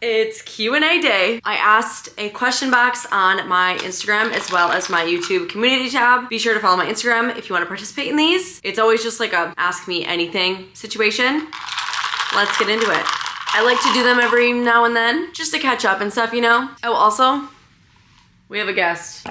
It's Q&A day. I asked a question box on my Instagram as well as my YouTube community tab. Be sure to follow my Instagram if you want to participate in these. It's always just like a ask me anything situation. Let's get into it. I like to do them every now and then just to catch up and stuff, you know? Oh, also, we have a guest.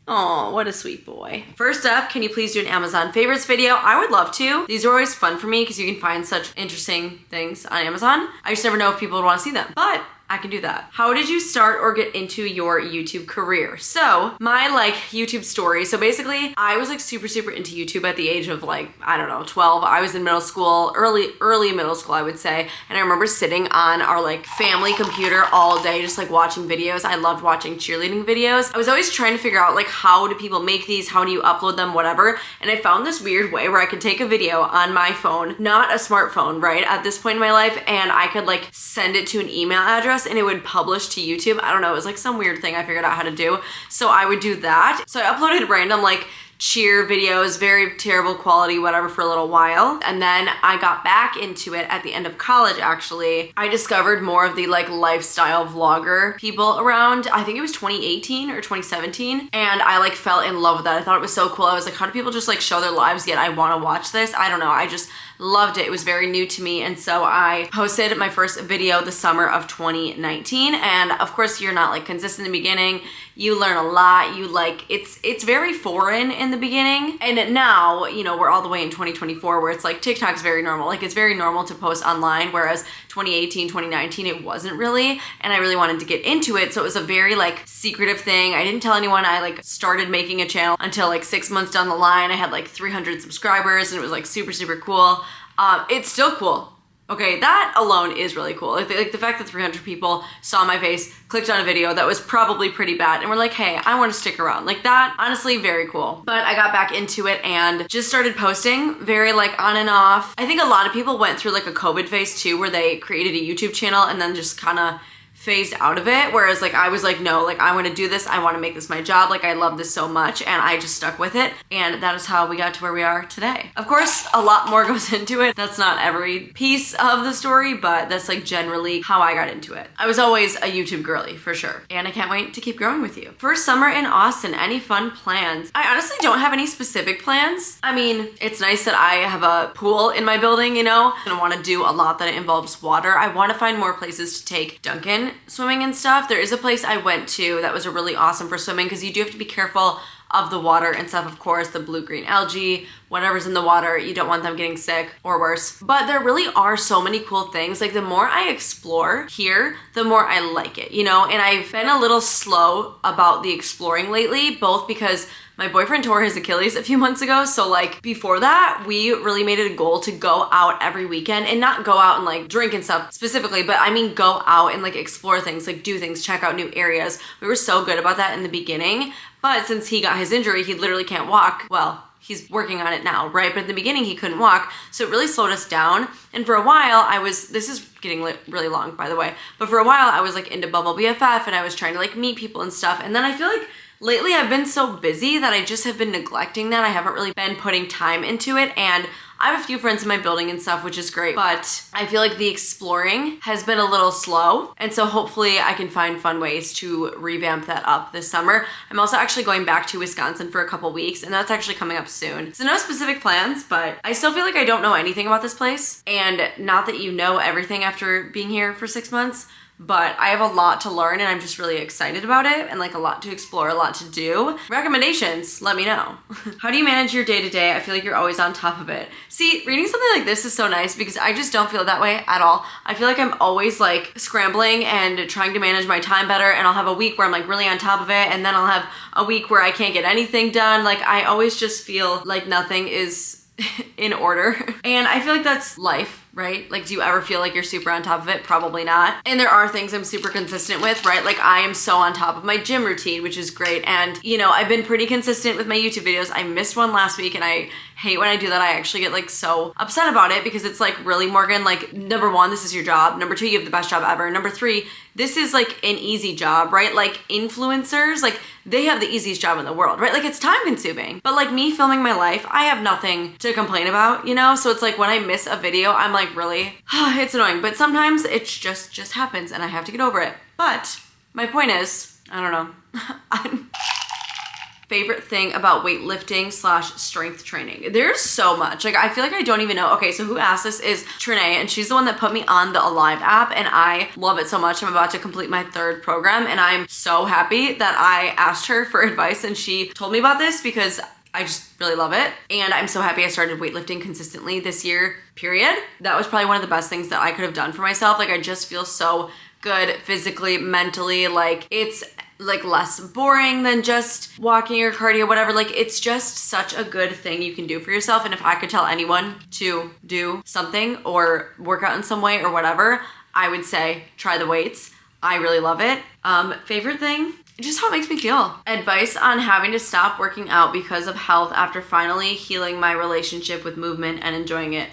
Oh, what a sweet boy. First up, can you please do an Amazon favorites video? I would love to. These are always fun for me because you can find such interesting things on Amazon. I just never know if people would want to see them, but I can do that. How did you start or get into your YouTube career? So my YouTube story. So basically I was super into YouTube at the age of I don't know, 12. I was in middle school, early middle school, I would say. And I remember sitting on our family computer all day, just watching videos. I loved watching cheerleading videos. I was always trying to figure out how do people make these? How do you upload them? Whatever. And I found this weird way where I could take a video on my phone, not a smartphone, right? At this point in my life, and I could send it to an email address and it would publish to YouTube. I don't know, it was some weird thing I figured out how to do. So I would do that. So I uploaded random cheer videos, very terrible quality, whatever, for a little while. And then I got back into it at the end of college, actually. I discovered more of the lifestyle vlogger people around. I think it was 2018 or 2017. And I fell in love with that. I thought it was so cool. I was like, how do people just show their lives yet I want to watch this? I don't know. I just loved it. It was very new to me. And so I posted my first video the summer of 2019. And of course you're not consistent in the beginning. You learn a lot. You it's very foreign in the beginning. And now, we're all the way in 2024 where it's TikTok's very normal. It's very normal to post online, whereas 2018, 2019, it wasn't really. And I really wanted to get into it. So it was a very secretive thing. I didn't tell anyone I started making a channel until 6 months down the line. I had 300 subscribers and it was super cool. It's still cool. Okay, that alone is really cool. The fact that 300 people saw my face, clicked on a video that was probably pretty bad, and were hey, I want to stick around. That, honestly, very cool. But I got back into it and just started posting very on and off. I think a lot of people went through a COVID phase too, where they created a YouTube channel and then just kind of phased out of it, whereas I was no, I want to do this, I want to make this my job, I love this so much, and I just stuck with it, and that is how we got to where we are today. Of course, a lot more goes into it. That's not every piece of the story, but that's generally how I got into it. I was always a YouTube girly, for sure, and I can't wait to keep growing with you. First summer in Austin, any fun plans? I honestly don't have any specific plans. I mean, it's nice that I have a pool in my building, and I want to do a lot that involves water. I want to find more places to take Duncan swimming and stuff. There is a place I went to that was really awesome for swimming because you do have to be careful of the water and stuff, of course, the blue-green algae, whatever's in the water, you don't want them getting sick or worse. But there really are so many cool things. The more I explore here, the more I like it, And I've been a little slow about the exploring lately, both because my boyfriend tore his Achilles a few months ago, so before that, we really made it a goal to go out every weekend, and not go out and drink and stuff specifically, but I mean go out and explore things, do things, check out new areas. We were so good about that in the beginning, but since he got his injury, he literally can't walk. Well, he's working on it now, right? But in the beginning, he couldn't walk, so it really slowed us down. And for a while, this is getting really long, by the way, but for a while, I was into Bumble BFF, and I was trying to meet people and stuff, and then I feel lately I've been so busy that I just have been neglecting that. I haven't really been putting time into it, and I have a few friends in my building and stuff, which is great, but I feel the exploring has been a little slow, and so hopefully I can find fun ways to revamp that up this summer. I'm also actually going back to Wisconsin for a couple weeks, and that's actually coming up soon. So no specific plans, but I still feel I don't know anything about this place, and not that you know everything after being here for 6 months, but I have a lot to learn and I'm just really excited about it, and a lot to explore, a lot to do. Recommendations, let me know. How do you manage your day-to-day? I feel you're always on top of it. See, reading something like this is so nice because I just don't feel that way at all. I feel I'm always scrambling and trying to manage my time better, and I'll have a week where I'm really on top of it, and then I'll have a week where I can't get anything done. I always just feel nothing is in order. And I feel that's life, right? Do you ever feel you're super on top of it? Probably not. And there are things I'm super consistent with, right? I am so on top of my gym routine, which is great. And, I've been pretty consistent with my YouTube videos. I missed one last week, and I hate when I do that. I actually get so upset about it because it's really, Morgan, number one, this is your job. Number two, you have the best job ever. Number three, this is an easy job, right? Influencers, they have the easiest job in the world, right? It's time consuming, but me filming my life, I have nothing to complain about, So it's when I miss a video, I'm like, really? It's annoying, but sometimes it just happens and I have to get over it. But my point is, I don't know. Favorite thing about weightlifting / strength training. There's so much. Like, I feel like I don't even know. Okay, so who asked this is Trinae, and she's the one that put me on the Alive app, and I love it so much. I'm about to complete my 3rd program, and I'm so happy that I asked her for advice and she told me about this because I just really love it. And I'm so happy I started weightlifting consistently this year, period. That was probably one of the best things that I could have done for myself. Like, I just feel so good physically, mentally. Like, it's like less boring than just walking or cardio, whatever. Like, it's just such a good thing you can do for yourself. And if I could tell anyone to do something or work out in some way or whatever, I would say try the weights. I really love it. Favorite thing? Just how it makes me feel. Advice on having to stop working out because of health after finally healing my relationship with movement and enjoying it.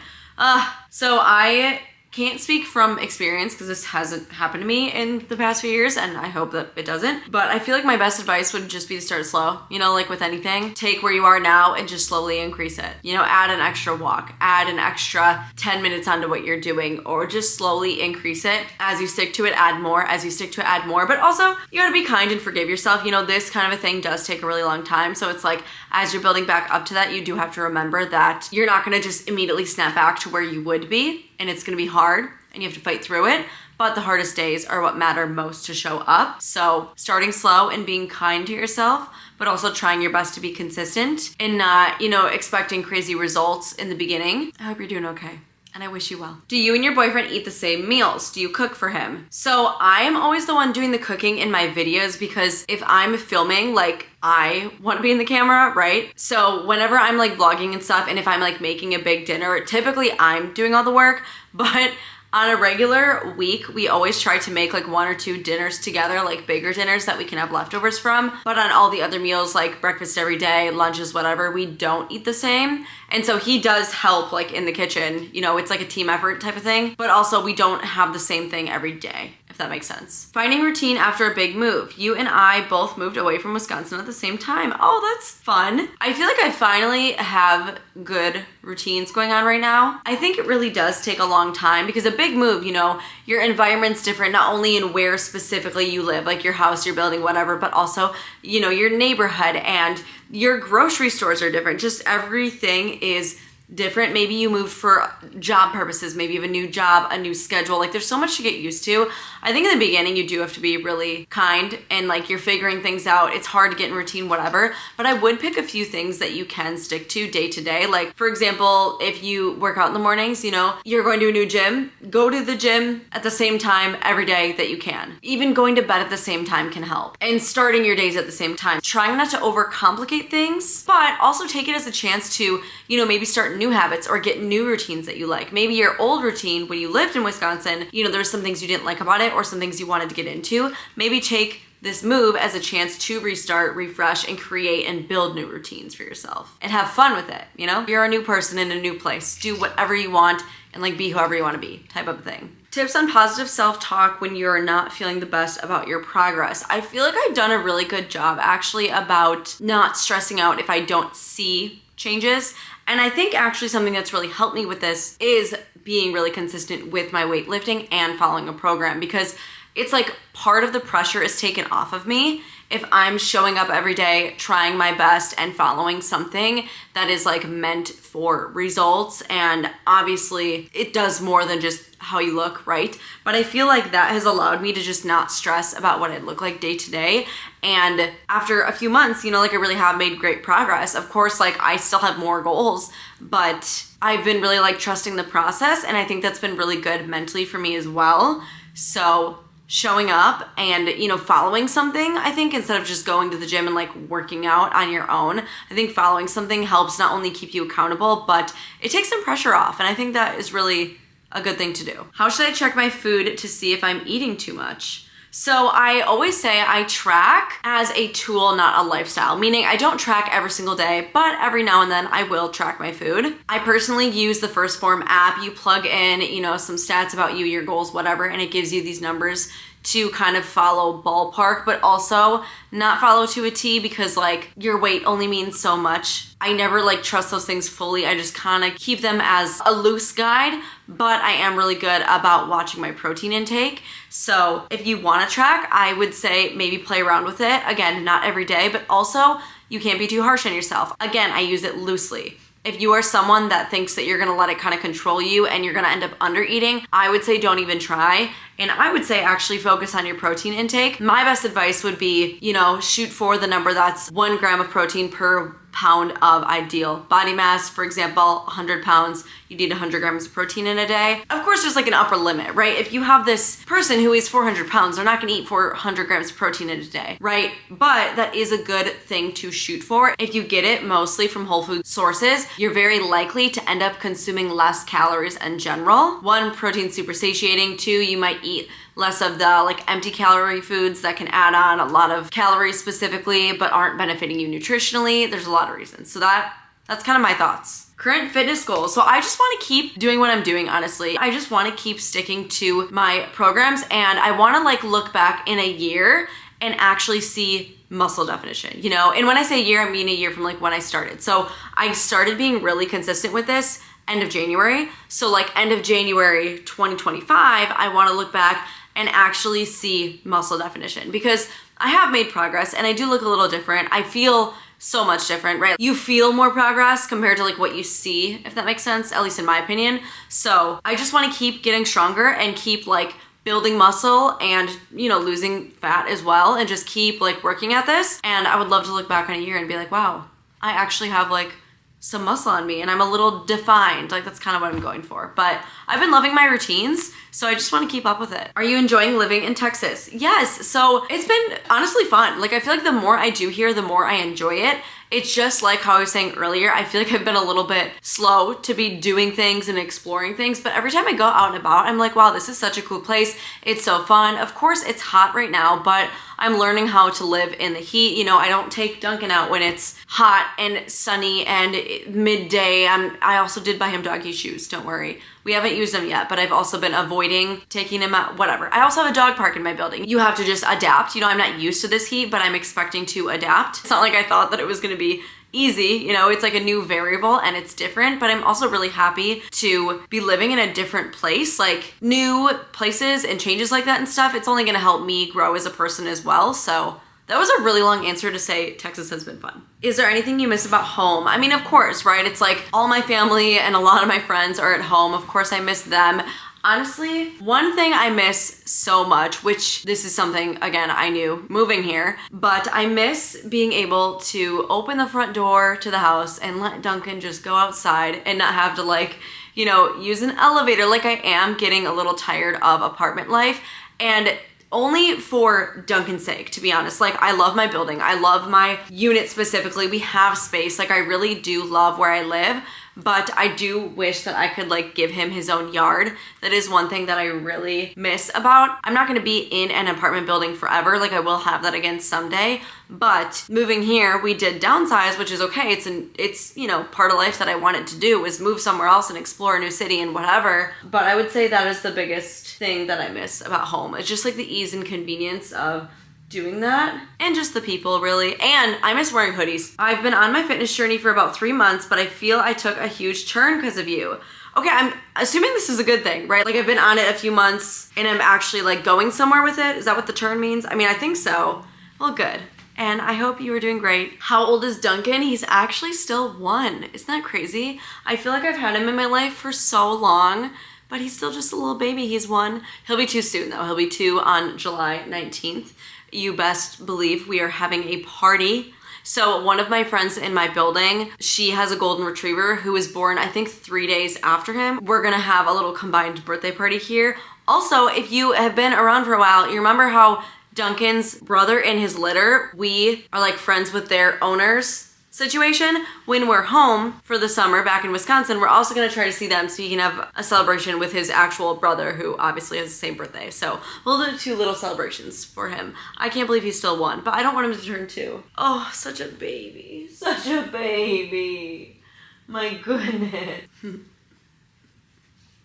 So I can't speak from experience because this hasn't happened to me in the past few years, and I hope that it doesn't. But I feel like my best advice would just be to start slow. You know, like with anything, take where you are now and just slowly increase it. You know, add an extra walk, add an extra 10 minutes onto what you're doing, or just slowly increase it. As you stick to it, add more. As you stick to it, add more. But also, you gotta be kind and forgive yourself. You know, this kind of a thing does take a really long time. So it's like, as you're building back up to that, you do have to remember that you're not gonna just immediately snap back to where you would be. And it's gonna be hard and you have to fight through it. But the hardest days are what matter most to show up. So starting slow and being kind to yourself, but also trying your best to be consistent and not, you know, expecting crazy results in the beginning. I hope you're doing okay. And I wish you well. Do you and your boyfriend eat the same meals? Do you cook for him? So I am always the one doing the cooking in my videos because if I'm filming, like, I want to be in the camera, right? So whenever I'm like vlogging and stuff, and if I'm like making a big dinner, typically I'm doing all the work, but on a regular week, we always try to make like 1 or 2 dinners together, like bigger dinners that we can have leftovers from. But on all the other meals, like breakfast every day, lunches, whatever, we don't eat the same. And so he does help like in the kitchen, you know, it's like a team effort type of thing, but also we don't have the same thing every day, if that makes sense. Finding routine after a big move. You and I both moved away from Wisconsin at the same time. Oh, that's fun. I feel like I finally have good routines going on right now. I think it really does take a long time because a big move, you know, your environment's different, not only in where specifically you live, like your house, your building, whatever, but also, you know, your neighborhood and your grocery stores are different. Just everything is different. Maybe you moved for job purposes. Maybe you have a new job, a new schedule. Like there's so much to get used to. I think in the beginning you do have to be really kind and like you're figuring things out. It's hard to get in routine, whatever. But I would pick a few things that you can stick to day to day. Like for example, if you work out in the mornings, you know, you're going to a new gym, go to the gym at the same time every day that you can. Even going to bed at the same time can help. And starting your days at the same time. Trying not to overcomplicate things, but also take it as a chance to, you know, maybe start new habits or get new routines that you like. Maybe your old routine when you lived in Wisconsin, you know, there's some things you didn't like about it or some things you wanted to get into. Maybe take this move as a chance to restart, refresh, and create and build new routines for yourself and have fun with it. You know, you're a new person in a new place. Do whatever you want and like be whoever you want to be type of thing. Tips on positive self-talk when you're not feeling the best about your progress. I feel like I've done a really good job actually about not stressing out if I don't see changes. And I think actually something that's really helped me with this is being really consistent with my weightlifting and following a program, because it's like part of the pressure is taken off of me if I'm showing up every day, trying my best and following something that is like meant for results. And obviously it does more than just how you look, right? But I feel like that has allowed me to just not stress about what I look like day to day. And after a few months, you know, like I really have made great progress. Of course, like I still have more goals, but I've been really like trusting the process. And I think that's been really good mentally for me as well. So showing up and, you know, following something, I think instead of just going to the gym and like working out on your own, I think following something helps not only keep you accountable, but it takes some pressure off. And I think that is really a good thing to do. How should I check my food to see if I'm eating too much? So I always say I track as a tool, not a lifestyle, meaning I don't track every single day, but every now and then I will track my food. I personally use the First Form app. You plug in, you know, some stats about you, your goals, whatever, and it gives you these numbers to kind of follow ballpark, but also not follow to a T, because like your weight only means so much. I never like trust those things fully. I just kind of keep them as a loose guide, but I am really good about watching my protein intake. So if you want to track, I would say maybe play around with it. Again, not every day, but also you can't be too harsh on yourself. Again, I use it loosely. If you are someone that thinks that you're gonna let it kind of control you and you're gonna end up under eating, I would say don't even try. And I would say actually focus on your protein intake. My best advice would be, you know, shoot for the number that's 1 gram of protein per pound of ideal body mass. For example, 100 pounds, you need 100 grams of protein in a day. Of course, there's like an upper limit, right? If you have this person who weighs 400 pounds, they're not gonna eat 400 grams of protein in a day, right? But that is a good thing to shoot for. If you get it mostly from whole food sources, you're very likely to end up consuming less calories in general. 1, protein super satiating. 2, you might eat less of the like empty calorie foods that can add on a lot of calories specifically, but aren't benefiting you nutritionally. There's a lot of reasons. So that's kind of my thoughts. Current fitness goals. So I just want to keep doing what I'm doing, honestly. I just want to keep sticking to my programs, and I want to like look back in a year and actually see muscle definition, you know? And when I say year, I mean a year from like when I started. So I started being really consistent with this end of January. So like end of January 2025, I want to look back and actually see muscle definition, because I have made progress and I do look a little different. I feel so much different, right? You feel more progress compared to like what you see, if that makes sense, at least in my opinion. So I just want to keep getting stronger and keep like building muscle and, you know, losing fat as well, and just keep like working at this. And I would love to look back on a year and be like, wow, I actually have like some muscle on me and I'm a little defined. Like that's kind of what I'm going for. But I've been loving my routines, so I just want to keep up with it. Are you enjoying living in Texas? Yes. So it's been honestly fun. Like I feel like the more I do here, the more I enjoy it. It's just like how I was saying earlier, I feel like I've been a little bit slow to be doing things and exploring things, but every time I go out and about, I'm like, wow, this is such a cool place. It's so fun. Of course, it's hot right now, but I'm learning how to live in the heat. You know, I don't take Duncan out when it's hot and sunny and midday. I also did buy him doggy shoes, don't worry. We haven't used them yet, but I've also been avoiding taking him out, whatever. I also have a dog park in my building. You have to just adapt. You know, I'm not used to this heat, but I'm expecting to adapt. It's not like I thought that it was gonna be easy, you know, it's like a new variable and it's different, but I'm also really happy to be living in a different place, like new places and changes like that and stuff. It's only gonna help me grow as a person as well. So that was a really long answer to say Texas has been fun. Is there anything you miss about home? I mean, of course, right? It's like all my family and a lot of my friends are at home. Of course, I miss them. Honestly, one thing I miss so much, which this is something, again, I knew moving here, but I miss being able to open the front door to the house and let Duncan just go outside and not have to like, you know, use an elevator. Like I am getting a little tired of apartment life, and only for Duncan's sake, to be honest. Like I love my building. I love my unit specifically. We have space. Like I really do love where I live, but I do wish that I could like give him his own yard. That is one thing that I really miss about. I'm not gonna be in an apartment building forever. Like I will have that again someday, but moving here, we did downsize, which is okay. It's you know, part of life that I wanted to do was move somewhere else and explore a new city and whatever. But I would say that is the biggest thing that I miss about home. It's just like the ease and convenience of doing that, and just the people really. And I miss wearing hoodies. I've been on my fitness journey for about 3 months, but I feel I took a huge turn because of you. Okay, I'm assuming this is a good thing, right? Like I've been on it a few months and I'm actually like going somewhere with it. Is that what the turn means? I mean, I think so. Well, good. And I hope you are doing great. How old is Duncan? He's actually still 1. Isn't that crazy? I feel like I've had him in my life for so long, but he's still just a little baby. He's 1. He'll be 2 soon though. He'll be 2 on July 19th. You best believe we are having a party. So one of my friends in my building, she has a golden retriever who was born, I think 3 days after him. We're gonna have a little combined birthday party here. Also, if you have been around for a while, you remember how Duncan's brother and his litter, we are like friends with their owners situation. When we're home for the summer back in Wisconsin, we're also gonna try to see them so he can have a celebration with his actual brother, who obviously has the same birthday. So we'll do 2 little celebrations for him. I can't believe he's still 1, but I don't want him to turn 2. Oh, such a baby, such a baby. My goodness.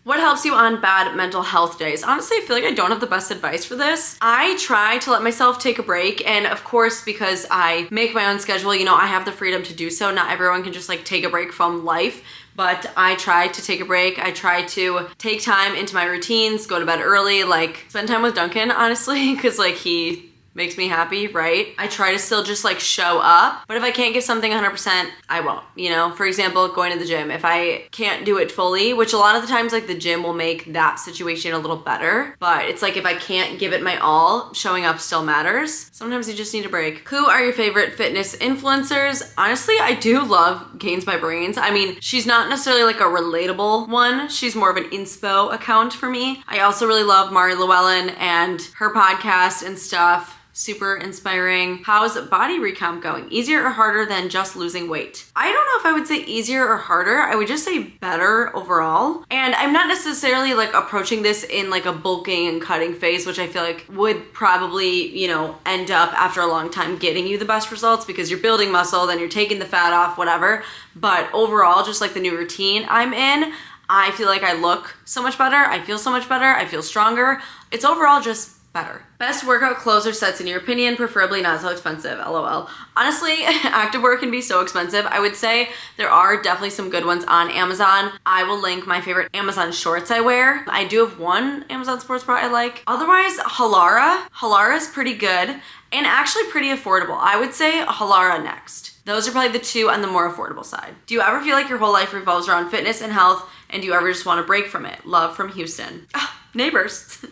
What helps you on bad mental health days? Honestly, I feel like I don't have the best advice for this. I try to let myself take a break, and of course, because I make my own schedule, you know, I have the freedom to do so. Not everyone can just like take a break from life. But I try to take a break. I try to take time into my routines, go to bed early, like spend time with Duncan, honestly, because like he makes me happy, right? I try to still just like show up, but if I can't give something 100%, I won't, you know? For example, going to the gym. If I can't do it fully, which a lot of the times like the gym will make that situation a little better, but it's like if I can't give it my all, showing up still matters. Sometimes you just need a break. Who are your favorite fitness influencers? Honestly, I do love Gains by Brains. I mean, she's not necessarily like a relatable one. She's more of an inspo account for me. I also really love Mari Llewellyn and her podcast and stuff. Super inspiring. How's body recomp going? Easier or harder than just losing weight? I don't know if I would say easier or harder. I would just say better overall. And I'm not necessarily like approaching this in like a bulking and cutting phase, which I feel like would probably, you know, end up after a long time getting you the best results because you're building muscle, then you're taking the fat off, whatever. But overall, just like the new routine I'm in, I feel like I look so much better. I feel so much better. I feel stronger. It's overall just better. Best workout clothes or sets in your opinion, preferably not so expensive, LOL. Honestly, activewear can be so expensive. I would say there are definitely some good ones on Amazon. I will link my favorite Amazon shorts I wear. I do have one Amazon sports bra I like. Otherwise, Halara is pretty good and actually pretty affordable. I would say Halara next. Those are probably the two on the more affordable side. Do you ever feel like your whole life revolves around fitness and health, and do you ever just want to break from it? Love from Houston. Neighbors.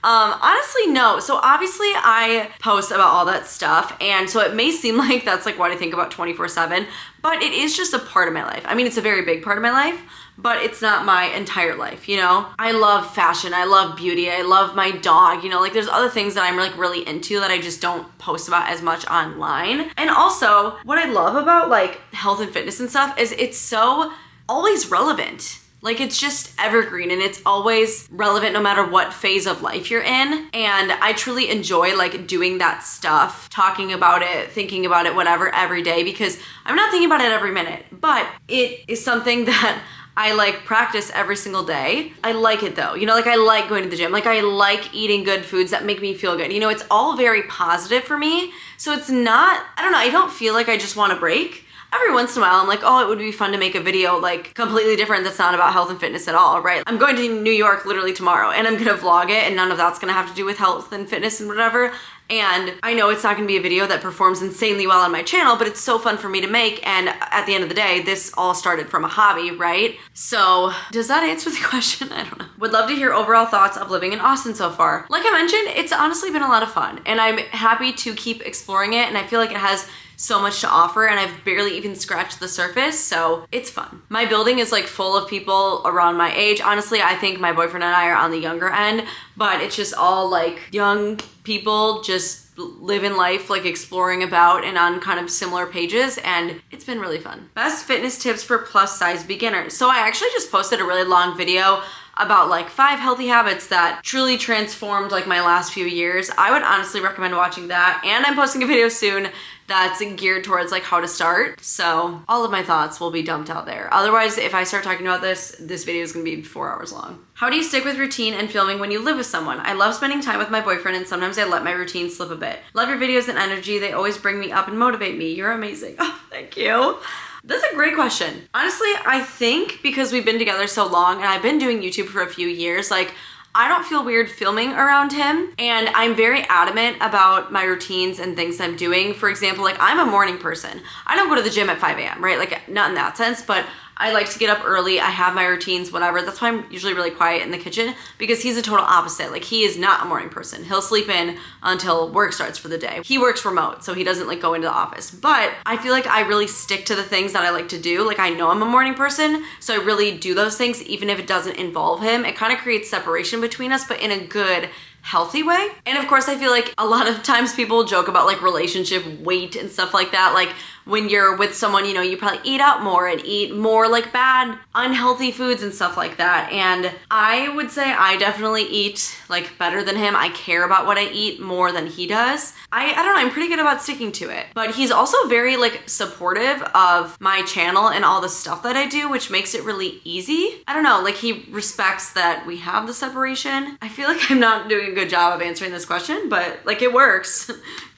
Honestly, no. So obviously I post about all that stuff, and so it may seem like that's like what I think about 24/7, but it is just a part of my life. I mean, it's a very big part of my life, but it's not my entire life, you know? I love fashion, I love beauty, I love my dog, you know, like there's other things that I'm like really into that I just don't post about as much online. And also, what I love about like health and fitness and stuff is it's so always relevant. Like it's just evergreen and it's always relevant no matter what phase of life you're in. And I truly enjoy like doing that stuff, talking about it, thinking about it, whatever, every day, because I'm not thinking about it every minute, but it is something that I like practice every single day. I like it though. You know, like I like going to the gym. Like I like eating good foods that make me feel good. You know, it's all very positive for me. So it's not, I don't know, I don't feel like I just want to break. Every once in a while, I'm like, oh, it would be fun to make a video like completely different that's not about health and fitness at all, right? I'm going to New York literally tomorrow and I'm gonna vlog it and none of that's gonna have to do with health and fitness and whatever. And I know it's not gonna be a video that performs insanely well on my channel, but it's so fun for me to make. And at the end of the day, this all started from a hobby, right? So does that answer the question? I don't know. Would love to hear overall thoughts of living in Austin so far. Like I mentioned, it's honestly been a lot of fun and I'm happy to keep exploring it. And I feel like it has so much to offer and I've barely even scratched the surface, so it's fun. My building is like full of people around my age. Honestly, I think my boyfriend and I are on the younger end, but it's just all like young people just living life, like exploring about and on kind of similar pages, and it's been really fun. Best fitness tips for plus size beginners. So I actually just posted a really long video about like 5 healthy habits that truly transformed like my last few years. I would honestly recommend watching that, and I'm posting a video soon that's geared towards like how to start. So all of my thoughts will be dumped out there. Otherwise, if I start talking about this video is gonna be 4 hours long. How do you stick with routine and filming when you live with someone? I love spending time with my boyfriend and sometimes I let my routine slip a bit. Love your videos and energy. They always bring me up and motivate me. You're amazing. Oh, thank you. That's a great question. Honestly, I think because we've been together so long and I've been doing YouTube for a few years, like I don't feel weird filming around him, and I'm very adamant about my routines and things I'm doing. For example, like I'm a morning person. I don't go to the gym at 5 a.m., right? Like not in that sense, but I like to get up early. I have my routines, whatever. That's why I'm usually really quiet in the kitchen, because he's a total opposite. Like he is not a morning person. He'll sleep in until work starts for the day. He works remote, so he doesn't like go into the office. But I feel like I really stick to the things that I like to do. Like I know I'm a morning person, so I really do those things even if it doesn't involve him. It kind of creates separation between us, but in a good, healthy way. And of course, I feel like a lot of times people joke about like relationship weight and stuff like that. Like when you're with someone, you know, you probably eat out more and eat more like bad, unhealthy foods and stuff like that. And I would say I definitely eat like better than him. I care about what I eat more than he does. I don't know, I'm pretty good about sticking to it. But he's also very like supportive of my channel and all the stuff that I do, which makes it really easy. I don't know, like he respects that we have the separation. I feel like I'm not doing a good job of answering this question, but like it works.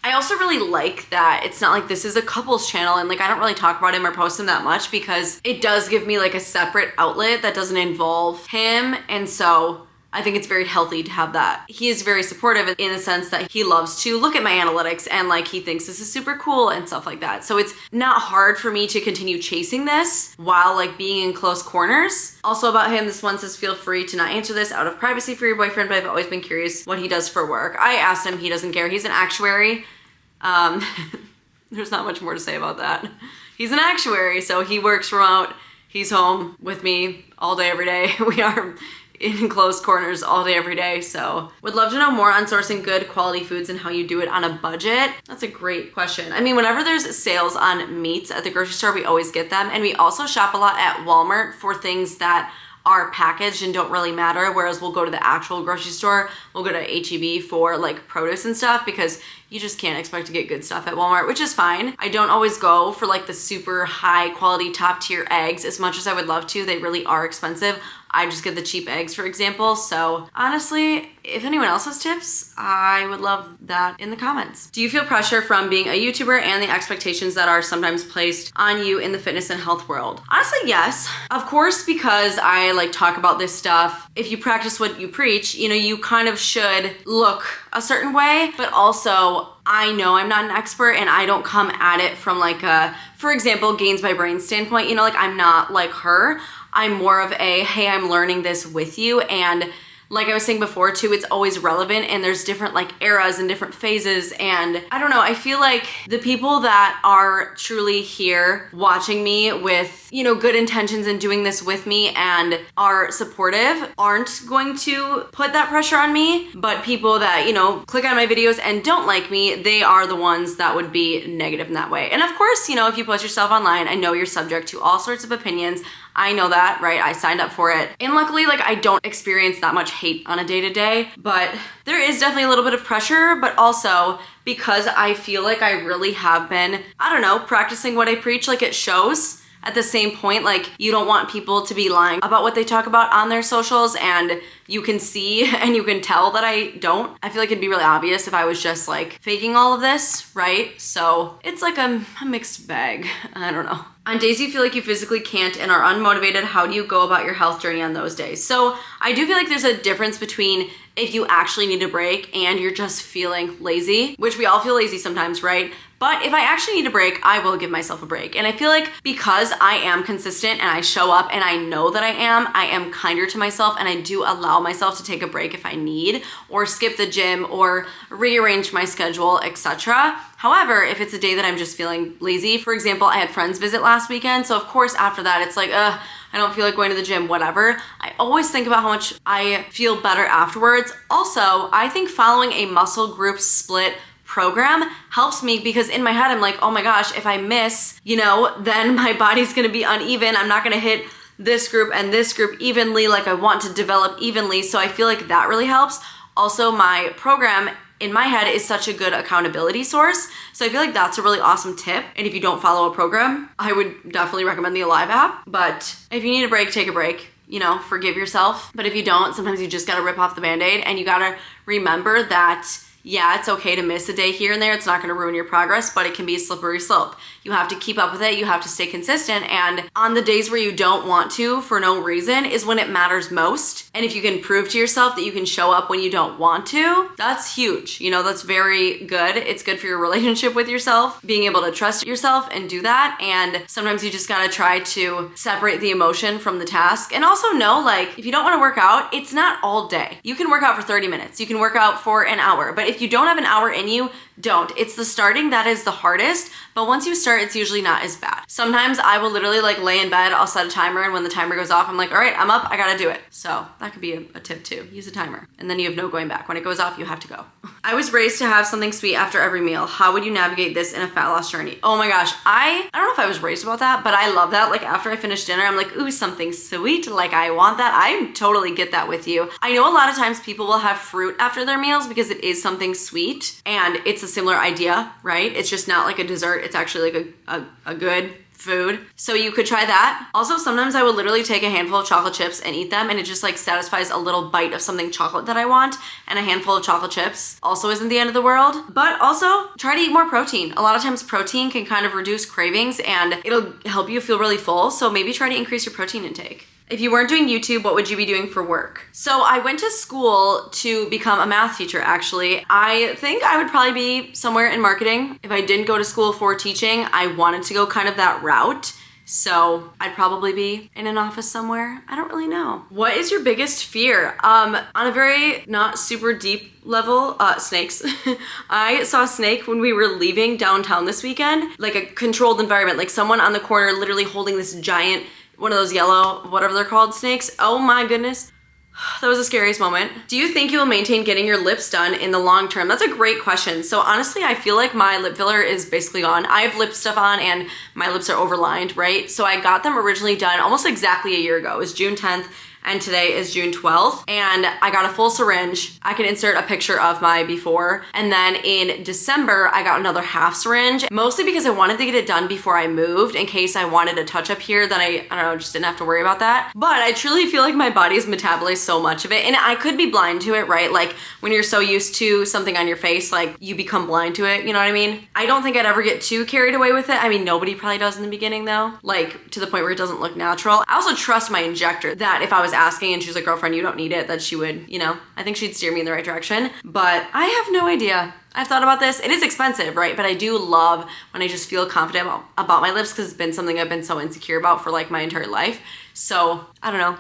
I also really like that it's not like this is a couples channel and like I don't really talk about him or post him that much because it does give me like a separate outlet that doesn't involve him. And so I think it's very healthy to have that. He is very supportive in the sense that he loves to look at my analytics and like he thinks this is super cool and stuff like that. So it's not hard for me to continue chasing this while like being in close corners. Also about him, this one says, feel free to not answer this out of privacy for your boyfriend, but I've always been curious what he does for work. I asked him, he doesn't care. He's an actuary. There's not much more to say about that. He's an actuary, so he works remote. He's home with me all day, every day. We are in close corners all day, every day. So would love to know more on sourcing good quality foods and how you do it on a budget. That's a great question. I mean, whenever there's sales on meats at the grocery store, we always get them. And we also shop a lot at Walmart for things that are packaged and don't really matter. Whereas we'll go to the actual grocery store, we'll go to H-E-B for like produce and stuff because you just can't expect to get good stuff at Walmart, which is fine. I don't always go for like the super high quality top tier eggs as much as I would love to. They really are expensive. I just get the cheap eggs, for example. So honestly, if anyone else has tips, I would love that in the comments. Do you feel pressure from being a YouTuber and the expectations that are sometimes placed on you in the fitness and health world? Honestly, yes. Of course, because I like talk about this stuff. If you practice what you preach, you know, you kind of should look a certain way, but also I know I'm not an expert and I don't come at it from like a, for example, gains by brain standpoint, you know, like I'm not like her. I'm more of a, hey, I'm learning this with you. And like I was saying before too, it's always relevant and there's different like eras and different phases. And I don't know, I feel like the people that are truly here watching me with, you know, good intentions and doing this with me and are supportive aren't going to put that pressure on me. But people that, you know, click on my videos and don't like me, they are the ones that would be negative in that way. And of course, you know, if you post yourself online, I know you're subject to all sorts of opinions. I know that, right? I signed up for it. And luckily, like I don't experience that much hate on a day-to-day, but there is definitely a little bit of pressure, but also because I feel like I really have been, I don't know, practicing what I preach, like it shows. At the same point, like you don't want people to be lying about what they talk about on their socials and you can see and you can tell that I don't. I feel like it'd be really obvious if I was just like faking all of this, right? So it's like a mixed bag. I don't know. On days you feel like you physically can't and are unmotivated, how do you go about your health journey on those days? So I do feel like there's a difference between if you actually need a break and you're just feeling lazy, which we all feel lazy sometimes, right? But if I actually need a break, I will give myself a break. And I feel like because I am consistent and I show up and I know that I am kinder to myself and I do allow myself to take a break if I need or skip the gym or rearrange my schedule, etc. However, if it's a day that I'm just feeling lazy, for example, I had friends visit last weekend. So of course after that, it's like, I don't feel like going to the gym, whatever. I always think about how much I feel better afterwards. Also, I think following a muscle group split program helps me because in my head, I'm like, oh my gosh, if I miss, you know, then my body's gonna be uneven. I'm not gonna hit this group and this group evenly like I want to develop evenly. So I feel like that really helps. Also, my program in my head is such a good accountability source. So I feel like that's a really awesome tip. And if you don't follow a program, I would definitely recommend the Alive app. But if you need a break, take a break. You know, forgive yourself. But if you don't, sometimes you just gotta rip off the Band-Aid and you gotta remember that yeah, it's okay to miss a day here and there. It's not gonna ruin your progress, but it can be a slippery slope. You have to keep up with it. You have to stay consistent. And on the days where you don't want to for no reason is when it matters most. And if you can prove to yourself that you can show up when you don't want to, that's huge. You know, that's very good. It's good for your relationship with yourself, being able to trust yourself and do that. And sometimes you just gotta try to separate the emotion from the task. And also know, like, if you don't wanna work out, it's not all day. You can work out for 30 minutes. You can work out for an hour. But if you don't have an hour in you, don't. It's the starting that is the hardest, but once you start, it's usually not as bad. Sometimes I will literally like lay in bed, I'll set a timer, and when the timer goes off, I'm like, all right, I'm up, I gotta do it. So that could be a tip too. Use a timer. And then you have no going back. When it goes off, you have to go. I was raised to have something sweet after every meal. How would you navigate this in a fat loss journey? Oh my gosh, I don't know if I was raised about that, but I love that. Like after I finish dinner, I'm like, ooh, something sweet. Like I want that. I totally get that with you. I know a lot of times people will have fruit after their meals because it is something sweet and it's a similar idea, right? It's just not like a dessert. It's actually like a good food. So you could try that. Also, sometimes I will literally take a handful of chocolate chips and eat them, and it just like satisfies a little bite of something chocolate that I want, and a handful of chocolate chips also isn't the end of the world. But also try to eat more protein. A lot of times protein can kind of reduce cravings and it'll help you feel really full. So maybe try to increase your protein intake. If you weren't doing YouTube, what would you be doing for work? So I went to school to become a math teacher, actually. I think I would probably be somewhere in marketing. If I didn't go to school for teaching, I wanted to go kind of that route. So I'd probably be in an office somewhere. I don't really know. What is your biggest fear? On a very not super deep level, snakes. I saw a snake when we were leaving downtown this weekend, like a controlled environment, like someone on the corner literally holding this giant, one of those yellow, whatever they're called, snakes. Oh my goodness. That was the scariest moment. Do you think you will maintain getting your lips done in the long term? That's a great question. So honestly, I feel like my lip filler is basically gone. I have lip stuff on and my lips are overlined, right? So I got them originally done almost exactly a year ago. It was June 10th. And today is June 12th. And I got a full syringe. I can insert a picture of my before. And then in December, I got another half syringe, mostly because I wanted to get it done before I moved in case I wanted a touch up here, then I don't know, just didn't have to worry about that. But I truly feel like my body's metabolized so much of it. And I could be blind to it, right? Like when you're so used to something on your face, like you become blind to it, you know what I mean? I don't think I'd ever get too carried away with it. I mean, nobody probably does in the beginning though, like to the point where it doesn't look natural. I also trust my injector that if I was asking and she was like, girlfriend, you don't need it, that she would, you know, I think she'd steer me in the right direction. But I have no idea. I've thought about this. It is expensive, right? But I do love when I just feel confident about my lips because it's been something I've been so insecure about for like my entire life. So I don't know.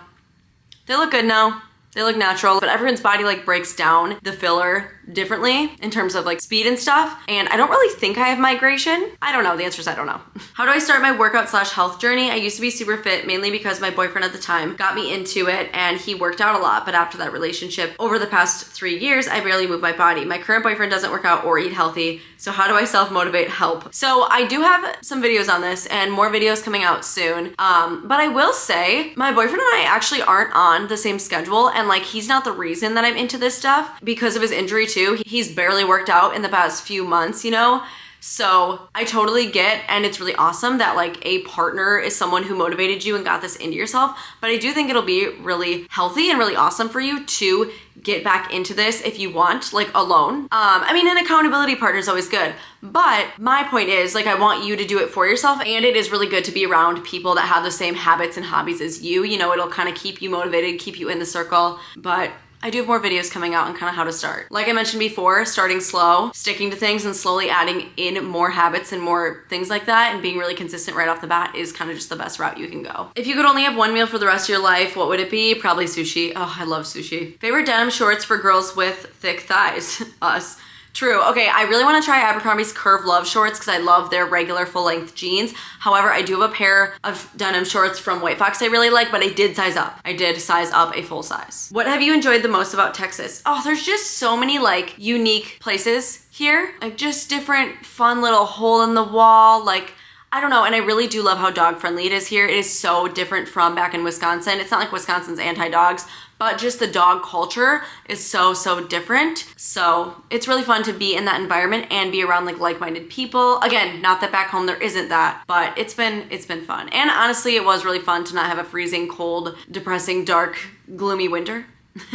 They look good now. They look natural, but everyone's body like breaks down the filler differently in terms of like speed and stuff. And I don't really think I have migration. I don't know. The answer is I don't know. How do I start my workout / health journey? I used to be super fit mainly because my boyfriend at the time got me into it and he worked out a lot. But after that relationship, over the past 3 years, I barely move my body. My current boyfriend doesn't work out or eat healthy. So how do I self-motivate? Help. So I do have some videos on this and more videos coming out soon. But I will say my boyfriend and I actually aren't on the same schedule. And like, he's not the reason that I'm into this stuff because of his injury too. He's barely worked out in the past few months, you know? So I totally get, and it's really awesome that like a partner is someone who motivated you and got this into yourself. But I do think it'll be really healthy and really awesome for you to get back into this if you want, like alone. I mean, an accountability partner is always good. But my point is like, I want you to do it for yourself. And it is really good to be around people that have the same habits and hobbies as you. You know, it'll kind of keep you motivated, keep you in the circle. But I do have more videos coming out on kind of how to start. Like I mentioned before, starting slow, sticking to things and slowly adding in more habits and more things like that and being really consistent right off the bat is kind of just the best route you can go. If you could only have one meal for the rest of your life, what would it be? Probably sushi. Oh, I love sushi. Favorite denim shorts for girls with thick thighs? Us. True. Okay, I really want to try Abercrombie's Curve Love shorts because I love their regular full-length jeans. However, I do have a pair of denim shorts from White Fox I really like, but I did size up. I did size up a full size. What have you enjoyed the most about Texas? Oh, there's just so many like unique places here. Like just different fun little hole in the wall, like I don't know, and I really do love how dog friendly it is here. It is so different from back in Wisconsin. It's not like Wisconsin's anti-dogs, but just the dog culture is so different. So it's really fun to be in that environment and be around like-minded people. Again, not that back home there isn't that, but it's been fun. And honestly, it was really fun to not have a freezing cold, depressing, dark, gloomy winter.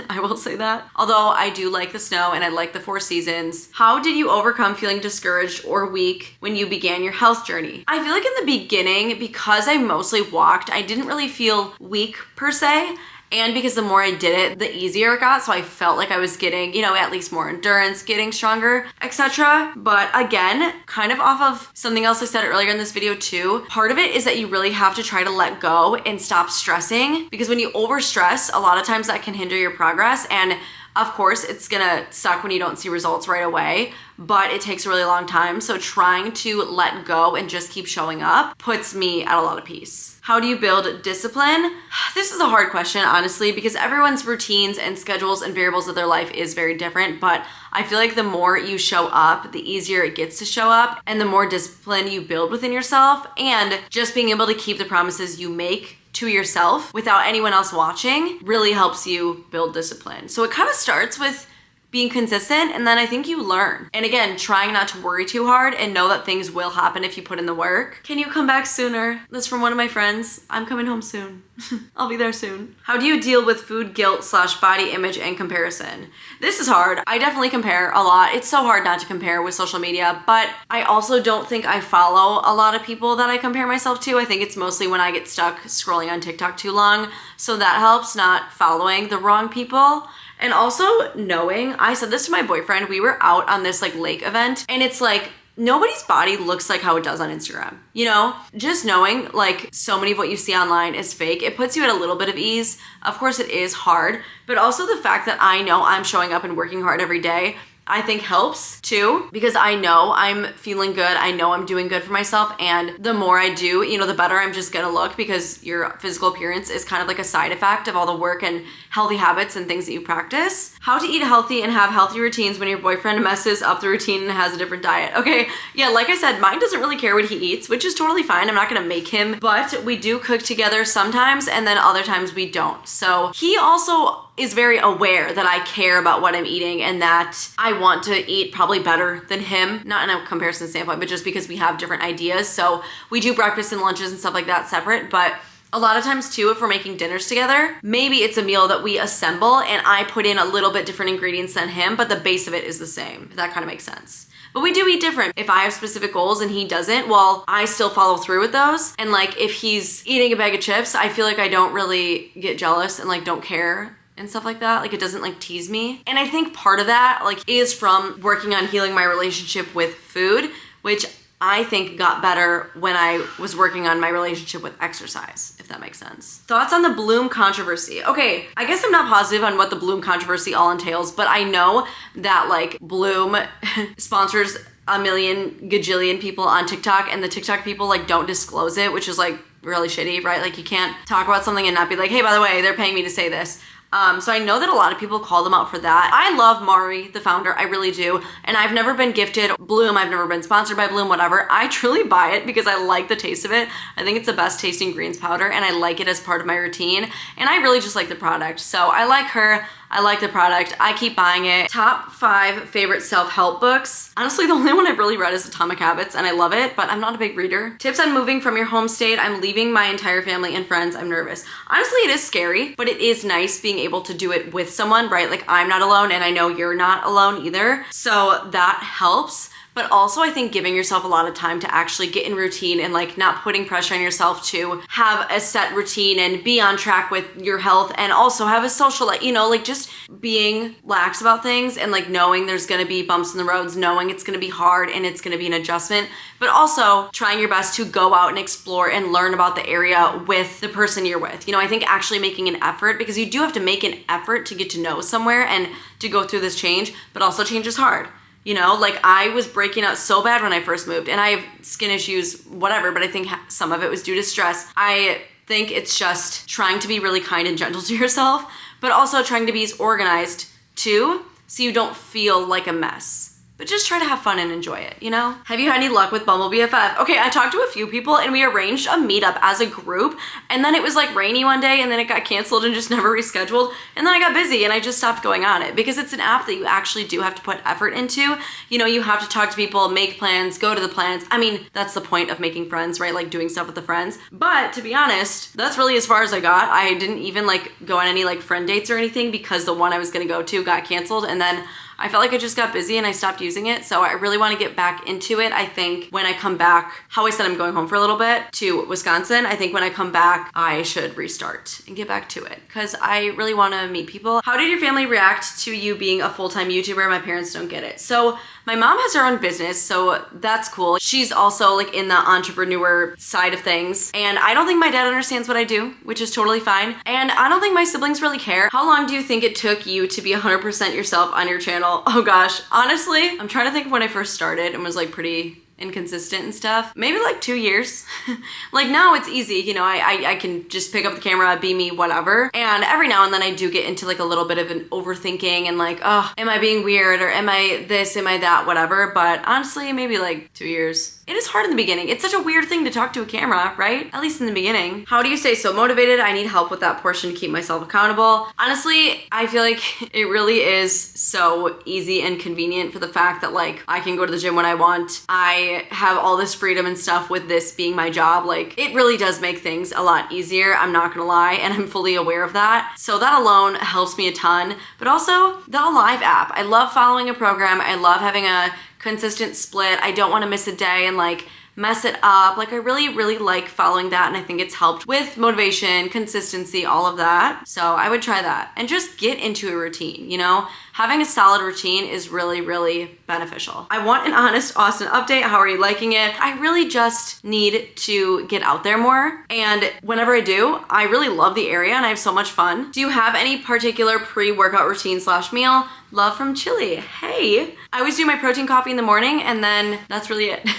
I will say that. Although I do like the snow and I like the 4 seasons. How did you overcome feeling discouraged or weak when you began your health journey? I feel like in the beginning, because I mostly walked, I didn't really feel weak per se. And because the more I did it, the easier it got. So I felt like I was getting, you know, at least more endurance, getting stronger, etc. But again, kind of off of something else I said earlier in this video too, part of it is that you really have to try to let go and stop stressing. Because when you overstress, a lot of times that can hinder your progress. And Of course, it's gonna suck when you don't see results right away, but it takes a really long time. So trying to let go and just keep showing up puts me at a lot of peace. How do you build discipline? This is a hard question, honestly, because everyone's routines and schedules and variables of their life is very different, but I feel like the more you show up, the easier it gets to show up and the more discipline you build within yourself, and just being able to keep the promises you make to yourself without anyone else watching really helps you build discipline. So it kind of starts with being consistent, and then I think you learn. And again, trying not to worry too hard and know that things will happen if you put in the work. Can you come back sooner? That's from one of my friends. I'm coming home soon. I'll be there soon. How do you deal with food guilt / body image and comparison? This is hard. I definitely compare a lot. It's so hard not to compare with social media, but I also don't think I follow a lot of people that I compare myself to. I think it's mostly when I get stuck scrolling on TikTok too long. So that helps, not following the wrong people. And also knowing, I said this to my boyfriend, we were out on this like lake event, and it's like, nobody's body looks like how it does on Instagram. You know, just knowing like so many of what you see online is fake, it puts you at a little bit of ease. Of course it is hard, but also the fact that I know I'm showing up and working hard every day, I think helps too, because I know I'm feeling good. I know I'm doing good for myself. And the more I do, you know, the better I'm just gonna look, because your physical appearance is kind of like a side effect of all the work and healthy habits and things that you practice. How to eat healthy and have healthy routines when your boyfriend messes up the routine and has a different diet. Okay, yeah, like I said, mine doesn't really care what he eats, which is totally fine. I'm not gonna make him, but we do cook together sometimes, and then other times we don't. So he also is very aware that I care about what I'm eating and that I want to eat probably better than him, not in a comparison standpoint, but just because we have different ideas. So we do breakfast and lunches and stuff like that separate, but a lot of times too, if we're making dinners together, maybe it's a meal that we assemble and I put in a little bit different ingredients than him, but the base of it is the same, if that kind of makes sense. But we do eat different. If I have specific goals and he doesn't, well, I still follow through with those. And like if he's eating a bag of chips, I feel like I don't really get jealous and like don't care and stuff like that. Like it doesn't like tease me. And I think part of that like is from working on healing my relationship with food, which I think got better when I was working on my relationship with exercise, if that makes sense. Thoughts on the Bloom controversy? Okay, I guess I'm not positive on what the Bloom controversy all entails, but I know that like Bloom sponsors a million gajillion people on TikTok, and the TikTok people like don't disclose it, which is like really shitty, right? Like you can't talk about something and not be like, hey, by the way, they're paying me to say this. So I know that a lot of people call them out for that. I love Mari, the founder, I really do. And I've never been gifted Bloom, I've never been sponsored by Bloom, whatever. I truly buy it because I like the taste of it. I think it's the best tasting greens powder and I like it as part of my routine. And I really just like the product. So I like her, I like the product, I keep buying it. Top 5 favorite self-help books. Honestly, the only one I've really read is Atomic Habits and I love it, but I'm not a big reader. Tips on moving from your home state. I'm leaving my entire family and friends. I'm nervous. Honestly, it is scary, but it is nice being able to do it with someone, right? Like I'm not alone and I know you're not alone either. So that helps. But also I think giving yourself a lot of time to actually get in routine and like not putting pressure on yourself to have a set routine and be on track with your health and also have a social life, you know, like just being lax about things and like knowing there's gonna be bumps in the roads, knowing it's gonna be hard and it's gonna be an adjustment, but also trying your best to go out and explore and learn about the area with the person you're with. You know, I think actually making an effort, because you do have to make an effort to get to know somewhere and to go through this change, but also change is hard. You know, like I was breaking out so bad when I first moved and I have skin issues, whatever, but I think some of it was due to stress. I think it's just trying to be really kind and gentle to yourself, but also trying to be as organized too, so you don't feel like a mess. But just try to have fun and enjoy it, you know? Have you had any luck with Bumble BFF? Okay, I talked to a few people and we arranged a meetup as a group, and then it was like rainy one day and then it got canceled and just never rescheduled, and then I got busy and I just stopped going on it because it's an app that you actually do have to put effort into. You know, you have to talk to people, make plans, go to the plans. I mean, that's the point of making friends, right? Like doing stuff with the friends. But to be honest, that's really as far as I got. I didn't even like go on any like friend dates or anything because the one I was gonna go to got canceled, and then I felt like I just got busy and I stopped using it. So I really want to get back into it. I think when I come back, how I said I'm going home for a little bit to Wisconsin, I think when I come back, I should restart and get back to it because I really want to meet people. How did your family react to you being a full-time YouTuber? My parents don't get it. So My mom has her own business, so that's cool. She's also like in the entrepreneur side of things. And I don't think my dad understands what I do, which is totally fine. And I don't think my siblings really care. How long do you think it took you to be 100% yourself on your channel? Oh gosh, honestly, I'm trying to think of when I first started and was like pretty inconsistent and stuff. Maybe like 2 years. Like now it's easy, you know, I can just pick up the camera, be me, whatever. And every now and then I do get into like a little bit of an overthinking and like, oh, am I being weird or am I this, am I that, whatever. But honestly, maybe like 2 years. It is hard in the beginning. It's such a weird thing to talk to a camera, right? At least in the beginning. How do you stay so motivated? I need help with that portion to keep myself accountable. Honestly, I feel like it really is so easy and convenient for the fact that like I can go to the gym when I want. I have all this freedom and stuff with this being my job. Like it really does make things a lot easier. I'm not gonna lie, and I'm fully aware of that. So that alone helps me a ton. But also the Alive app. I love following a program. I love having a consistent split. I don't want to miss a day and like mess it up. Like I really like following that, and I think it's helped with motivation, consistency, all of that. So I would try that and just get into a routine, you know? Having a solid routine is really beneficial. I want an honest Austin update. How are you liking it? I really just need to get out there more. And whenever I do, I really love the area and I have so much fun. Do you have any particular pre-workout routine / meal? Love from Chile. Hey, I always do my protein coffee in the morning and then that's really it.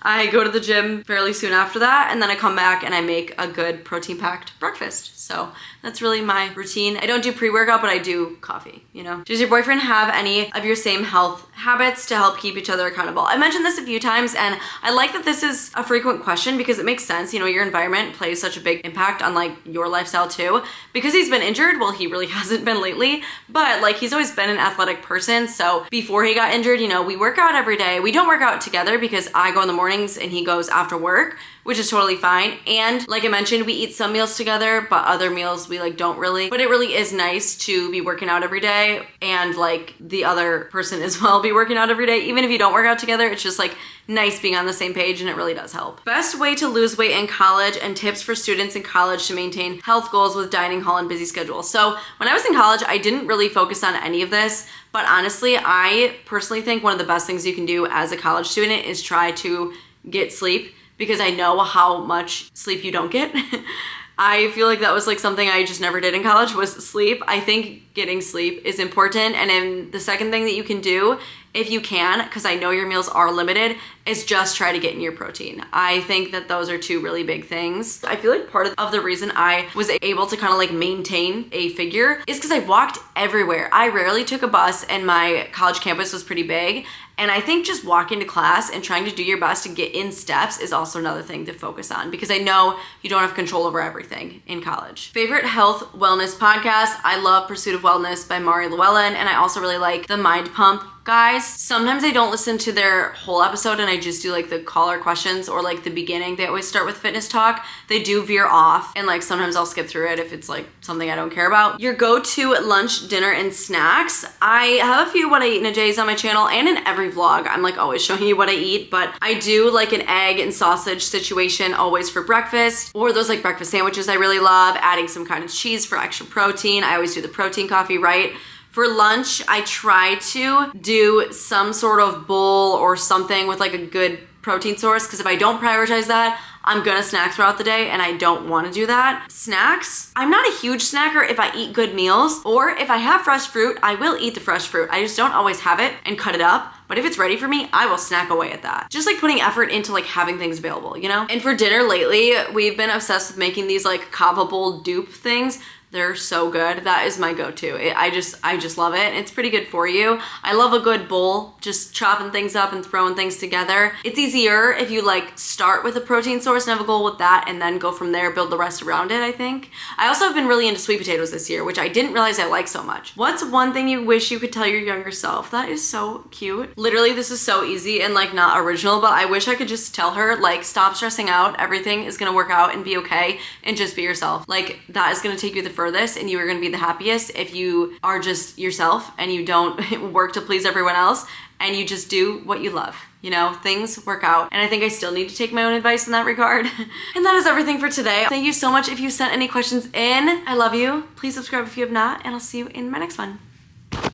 I go to the gym fairly soon after that and then I come back and I make a good protein-packed breakfast. So that's really my routine. I don't do pre-workout, but I do coffee, you know? Does your boyfriend have any of your same health habits to help keep each other accountable? I mentioned this a few times and I like that this is a frequent question because it makes sense. You know, your environment plays such a big impact on like your lifestyle too. Because he's been injured, well, he really hasn't been lately, but like he's always been an athletic person. So before he got injured, you know, we work out every day. We don't work out together because I go in the mornings and he goes after work, which is totally fine. And like I mentioned, we eat some meals together, but other meals we like don't really. But it really is nice to be working out every day and like the other person as well be working out every day. Even if you don't work out together, it's just like nice being on the same page and it really does help. Best way to lose weight in college and tips for students in college to maintain health goals with dining hall and busy schedules. So when I was in college, I didn't really focus on any of this, but honestly, I personally think one of the best things you can do as a college student is try to get sleep, because I know how much sleep you don't get. I feel like that was like something I just never did in college was sleep. I think getting sleep is important. And then the second thing that you can do, if you can, because I know your meals are limited, is just try to get in your protein. I think that those are two really big things. I feel like part of the reason I was able to kind of like maintain a figure is because I walked everywhere. I rarely took a bus and my college campus was pretty big. And I think just walking to class and trying to do your best to get in steps is also another thing to focus on, because I know you don't have control over everything in college. Favorite health wellness podcast? I love Pursuit of Wellness by Mari Llewellyn, and I also really like the Mind Pump guys. Sometimes I don't listen to their whole episode and I just do like the caller questions or like the beginning. They always start with fitness talk. They do veer off and like sometimes I'll skip through it if it's like something I don't care about. Your go-to lunch, dinner, and snacks. I have a few what I eat in a day's on my channel, and in every vlog I'm like always showing you what I eat, but I do like an egg and sausage situation always for breakfast, or those like breakfast sandwiches I really love, adding some kind of cheese for extra protein. I always do the protein coffee, right? For lunch, I try to do some sort of bowl or something with like a good protein source, because if I don't prioritize that, I'm gonna snack throughout the day and I don't wanna do that. Snacks, I'm not a huge snacker if I eat good meals, or if I have fresh fruit, I will eat the fresh fruit. I just don't always have it and cut it up. But if it's ready for me, I will snack away at that. Just like putting effort into like having things available, you know? And for dinner lately, we've been obsessed with making these like kava bowl dupe things. They're so good. That is my go-to. I just love it. It's pretty good for you. I love a good bowl, just chopping things up and throwing things together. It's easier if you like start with a protein source and have a goal with that and then go from there, build the rest around it, I think. I also have been really into sweet potatoes this year, which I didn't realize I like so much. What's one thing you wish you could tell your younger self? That is so cute. Literally, this is so easy and like not original, but I wish I could just tell her like, stop stressing out. Everything is gonna work out and be okay, and just be yourself. Like that is gonna take you the furthest, and you are going to be the happiest if you are just yourself and you don't work to please everyone else and you just do what you love. You know, things work out. And I think I still need to take my own advice in that regard. And that is everything for today. Thank you so much if you sent any questions in. I love you. Please subscribe if you have not, and I'll see you in my next one.